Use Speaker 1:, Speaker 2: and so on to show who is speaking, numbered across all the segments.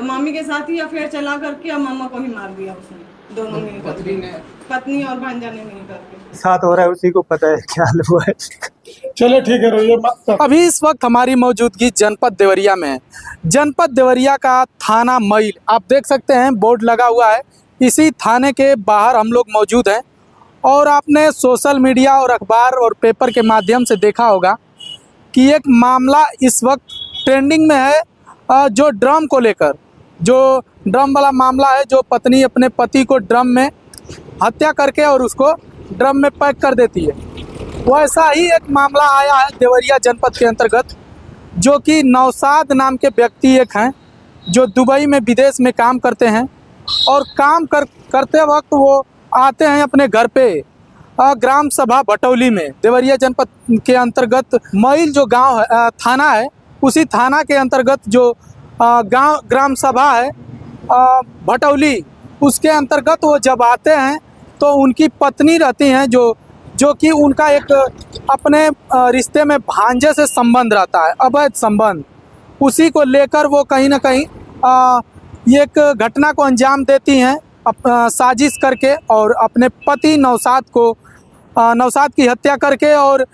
Speaker 1: मामी के साथ ही अफेयर चला करके अब मामा को ही मार दिया उसने। दोनों मिलकर, पत्नी और भांजा ने मिलकर
Speaker 2: साथ हो रहा है, उसी को पता है क्या हुआ है।
Speaker 3: चलो ठीक है, रोइए मत।
Speaker 4: अभी इस वक्त हमारी मौजूदगी जनपद देवरिया में है। जनपद देवरिया का थाना मैल आप देख सकते हैं, बोर्ड लगा हुआ है। इसी थाने के बाहर हम लोग मौजूद हैं और आपने सोशल मीडिया और अखबार और पेपर के माध्यम से देखा होगा कि एक मामला इस वक्त ट्रेंडिंग में है, जो ड्रम को लेकर, जो ड्रम वाला मामला है, जो पत्नी अपने पति को ड्रम में हत्या करके और उसको ड्रम में पैक कर देती है। वैसा ही एक मामला आया है देवरिया जनपद के अंतर्गत, जो कि नौशाद नाम के व्यक्ति एक हैं जो दुबई में विदेश में काम करते हैं और काम करते वक्त वो आते हैं अपने घर पे ग्राम सभा भटौली में, देवरिया जनपद के अंतर्गत मैल जो गांव है, थाना है, उसी थाना के अंतर्गत जो गांव ग्राम सभा है भटौली, उसके अंतर्गत वो जब आते हैं तो उनकी पत्नी रहती हैं जो कि उनका एक अपने रिश्ते में भांजे से संबंध रहता है, अवैध संबंध। उसी को लेकर वो कहीं ना कहीं ये एक घटना को अंजाम देती हैं साजिश करके और अपने पति नौशाद की हत्या करके, और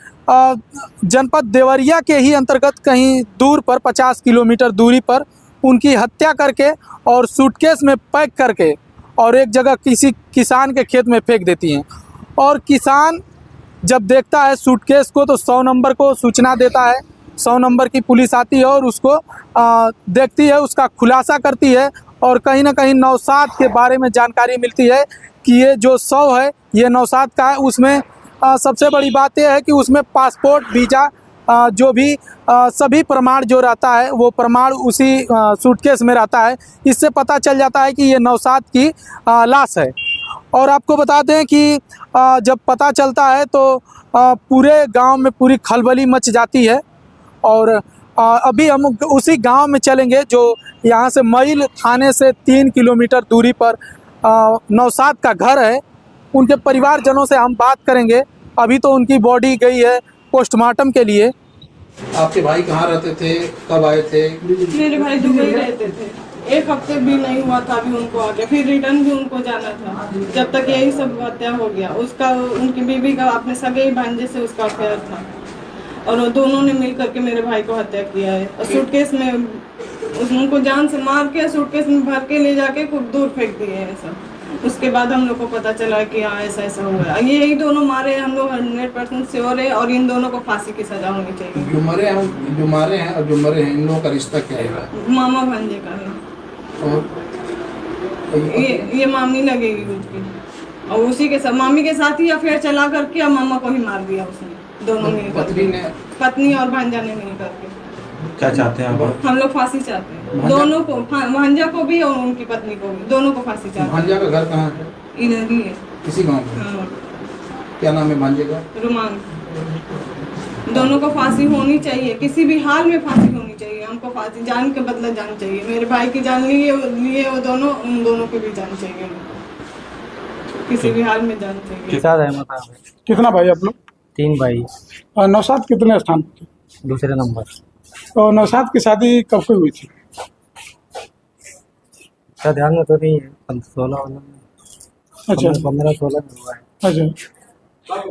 Speaker 4: जनपद देवरिया के ही अंतर्गत कहीं दूर पर 50 किलोमीटर दूरी पर उनकी हत्या करके और सूटकेस में पैक करके और एक जगह किसी किसान के खेत में फेंक देती हैं। और किसान जब देखता है सूटकेस को तो 100 नंबर को सूचना देता है, 100 नंबर की पुलिस आती है और उसको देखती है, उसका खुलासा करती है और कहीं ना कहीं नौशाद के बारे में जानकारी मिलती है कि ये जो शव है ये नौशाद का है। उसमें सबसे बड़ी बात यह है कि उसमें पासपोर्ट, वीज़ा, जो भी सभी प्रमाण जो रहता है वो प्रमाण उसी सूटकेस में रहता है। इससे पता चल जाता है कि ये नौशाद की लाश है। और आपको बता दें कि जब पता चलता है तो पूरे गांव में पूरी खलबली मच जाती है। और अभी हम उसी गांव में चलेंगे जो यहाँ से मैल थाने से 3 किलोमीटर दूरी पर नौशाद का घर है। उनके परिवारजनों से हम बात करेंगे। अभी तो उनकी बॉडी गई है पोस्टमार्टम के लिए।
Speaker 5: आपके भाई कहाँ रहते थे, कब आए थे?
Speaker 1: मेरे भाई दुबई रहते थे, 1 हफ्ते भी नहीं हुआ था अभी उनको आ गया, फिर रिटर्न भी उनको जाना था। जब तक यही सब हत्या हो गया, उसका उनकी बीवी का अपने सगे भांजे से उसका अफेयर था और वो दोनों ने मिल करके मेरे भाई को हत्या किया है। और सूटकेस में उनको जान से मार के सूटकेस में भर के ले जाके खूब दूर फेंक दिए हैं सब। उसके बाद हम लोग को पता चला कि हाँ ऐसा ऐसा हुआ है। यही दोनों मारे हम लोग 100% श्योर है और इन दोनों को फांसी की सजा होनी चाहिए।
Speaker 5: जो मारे हैं और जो मरे हैं, इन लोगों का रिश्ता क्या है?
Speaker 1: मामा भांजे का है
Speaker 5: और
Speaker 1: ये मामी लगेगी उसकी, और उसी के साथ मामी के साथ ही अफेयर चला करके अब मामा को ही मार दिया उसने। दोनों मिलकर, पत्नी और भांजा ने मिल करके।
Speaker 2: क्या चाहते हैं आप?
Speaker 1: हम लोग फांसी चाहते हैं, दोनों को, भांजा को भी और उनकी पत्नी को भी, दोनों को फांसी चाहते हैं।
Speaker 5: भांजा का घर कहाँ है?
Speaker 1: इधर ही है,
Speaker 5: किसी गांव में।
Speaker 1: हाँ।
Speaker 5: क्या नाम है भांजे का?
Speaker 1: रुमान। दोनों को फांसी होनी चाहिए, किसी भी हाल में फांसी होनी चाहिए। हमको फांसी, जान के बदला जान चाहिए। मेरे भाई की जान लिए वो दोनों, उन दोनों की भी जान चाहिए, किसी भी हाल में जान चाहिए।
Speaker 3: कितना भाई आप लोग?
Speaker 2: 3 भाई।
Speaker 3: नौशाद कितने स्थान पे?
Speaker 2: दूसरे नंबर।
Speaker 3: तो नौशाद की शादी कब को हुई थी?
Speaker 2: क्या ध्यान में तो नहीं है, 16 में।
Speaker 3: अच्छा,
Speaker 2: 15-16 में हुआ है।
Speaker 3: अच्छा।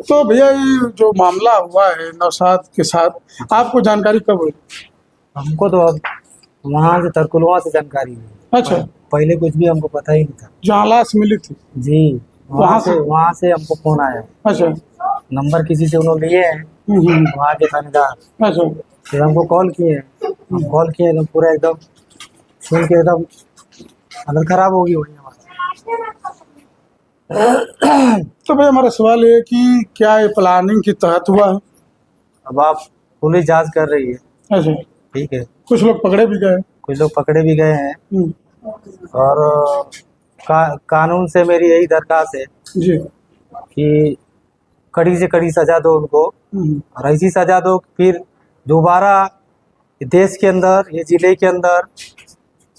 Speaker 3: तो भैया ये जो मामला हुआ है नौशाद के साथ, आपको जानकारी कब हुई?
Speaker 2: हमको तो अब वहाँ से तरकुलवा से जानकारी हुई।
Speaker 3: अच्छा,
Speaker 2: पहले कुछ भी हमको पता ही नहीं था।
Speaker 3: जहाँ लाश मिली थी?
Speaker 2: जी, वहाँ से हमको फोन आया।
Speaker 3: अच्छा।
Speaker 2: नंबर किसी से उन्होंने लिए हैं, वहाँ के थानेदार।
Speaker 3: अच्छा।
Speaker 2: फिर हमको कॉल किए, हम कॉल किए तो पूरा एकदम सुन के एकदम हालत खराब होगी वही हमारा।
Speaker 3: तो भाई हमारा सवाल ये है कि क्या ये प्लानिंग के तहत हुआ है?
Speaker 2: अब आप पुलिस जांच कर रही है।
Speaker 3: अच्छा,
Speaker 2: ठीक है।
Speaker 3: कुछ लोग पकड़े भी गए?
Speaker 2: कुछ लोग पकड़े भी गए हैं। और कानून से मेरी यही दरखास्त है
Speaker 3: जी
Speaker 2: कि कड़ी से कड़ी सजा दो उनको, और ऐसी सजा दो फिर दोबारा देश के अंदर, ये जिले के अंदर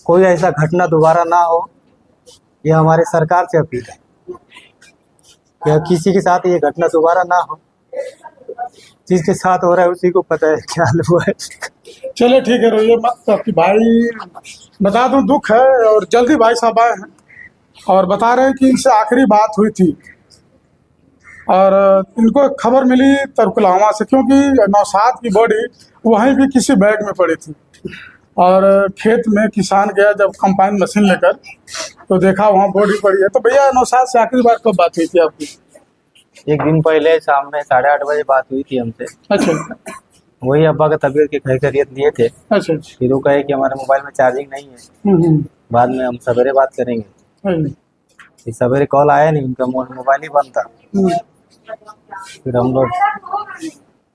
Speaker 2: कोई ऐसा घटना दोबारा ना हो। ये हमारे सरकार से अपील है कि किसी के साथ ये घटना दोबारा ना हो। जिसके साथ हो रहा है उसी को पता है क्या हुआ है।
Speaker 3: चलिए ठीक है, रोइए मत। तो आपकी भाई बता दूं दुख है, और जल्दी भाई साहब आए हैं और बता रहे हैं कि इनसे आखिरी बात हुई थी और इनको खबर मिली तरकुलहवा से, क्योंकि नौशाद की बॉडी वहीं भी किसी बैग में पड़ी थी और खेत में किसान गया जब कंपाइन मशीन लेकर तो देखा वहाँ बॉडी पड़ी है। तो भैया नौशाद से आखिरी बार कब बात हुई थी आपकी?
Speaker 2: एक दिन पहले शाम में 8:30 बजे बात हुई थी हमसे।
Speaker 3: अच्छा
Speaker 2: वही अब्बा का तबीयत की खैरियत लिए थे।
Speaker 3: अच्छा।
Speaker 2: फिर वो कहे कि हमारे मोबाइल में चार्जिंग नहीं है, बाद में हम सवेरे बात करेंगे। फिर सवेरे कॉल आया नहीं, उनका मोबाइल ही बंद था। फिर हम लोग,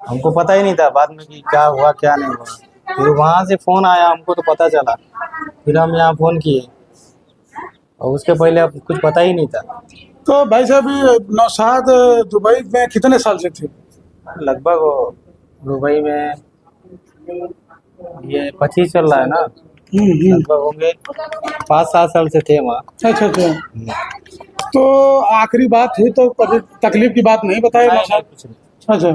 Speaker 2: हमको पता ही नहीं था बाद में कि क्या हुआ क्या नहीं हुआ। फिर वहाँ से फोन आया हमको तो पता चला, फिर हम यहाँ फोन किए और उसके पहले अब कुछ पता ही नहीं था।
Speaker 3: तो भाई साहब नौशाद दुबई में कितने साल से थे?
Speaker 2: लगभग वो दुबई में ये 25 चल रहा है ना, लगभग होंगे 5-7 साल से थे वहाँ।
Speaker 3: अच्छा अच्छा। तो आखिरी बात हुई तो कभी तकलीफ की बात नहीं बताई नौशाद?
Speaker 2: कुछ नहीं।
Speaker 3: अच्छा।